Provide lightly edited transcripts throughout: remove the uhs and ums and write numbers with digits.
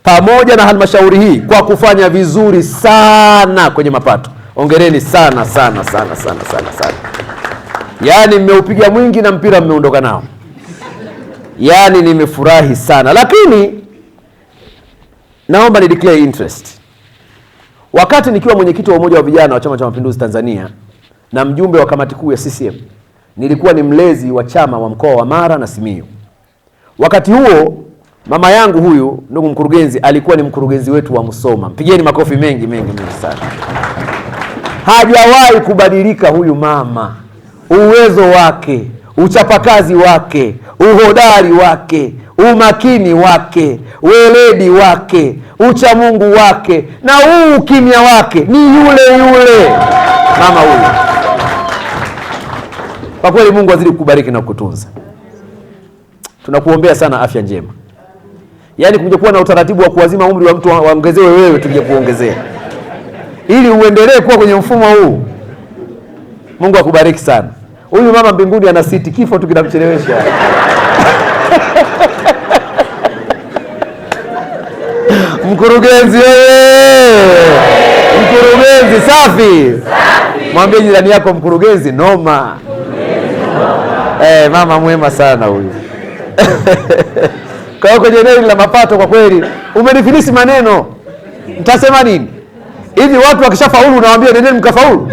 pamoja na halmashauri hii kwa kufanya vizuri sana kwenye mapato. Hongereni sana sana sana sana sana sana. Yaani mmeupiga mwingi na mpira mmeondoka nao. Yaani nimefurahi sana. Lakini naomba ni declare interest. Wakati nikiwa mwenyekiti wa umoja wa vijana wa Chama cha Mapinduzi Tanzania na mjumbe wa kamati kuu ya CCM, nilikuwa ni mlezi wa chama wa mkoa wa Mara na Simiyu. Wakati huo mama yangu huyu, ndugu mkurugenzi, alikuwa ni mkurugenzi wetu wa Musoma. Mpigeni makofi mengi mengi mengi sana. Hajawahi kubadilika huyu mama. Uwezo wake, uchapakazi wake, uhodari wake, umakini wake, weledi wake, uchamungu wake na huu ukimya wake ni yule yule mama huyu. Kwa kweli Mungu azidi kukubariki na kukutunza. Tunakuombea sana afya njema. Yaani kungekuwa na utaratibu wa kuwazima umri wa mtu waongezewe wewe, tungekuongezea ili uendelee kuwa kwenye mfumo huu. Mungu akubariki sana. Huyu mama mbinguni ana siti, kifo tu kinamchelewesha. Mkurugenzi wewe! Mkurugenzi safi. Mwambie jirani yako mkurugenzi noma. Mama mwema sana huyu. Kwa hiyo kwenye eneo la mapato kwa kweli umenifilisi maneno. Mtasema nini? Hivi watu wakishafaulu unawaambia nendeni mkafaulu?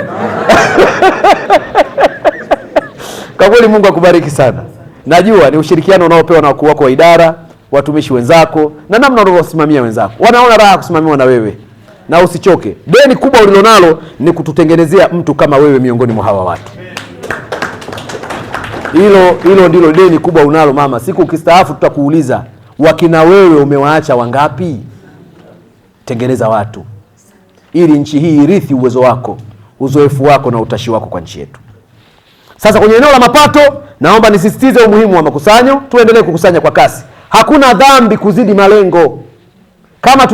Kwa kweli Mungu akubariki sana. Najua ni ushirikiano unaopewa na wakuu wako wa idara, watumishi wenzako na namna unavyosimamia wenzako. Wanaona raha kusimamiwa na wewe. Na usichoke. Deni kubwa ulilonalo ni kututengenezea mtu kama wewe miongoni mwa hawa watu. Hilo ndilo deni kubwa unalo mama. Siku ukistaafu tutakuuliza, wakina wewe umewaacha wangapi? Tengeneza watu ili nchi hii irithi uwezo wako, uzoefu wako na utashi wako kwa nchi yetu. Sasa kwenye eneo la mapato, naomba nisisitize umuhimu wa makusanyo. Tuendelee kukusanya kwa kasi. Hakuna dhambi kuzidi malengo. Kama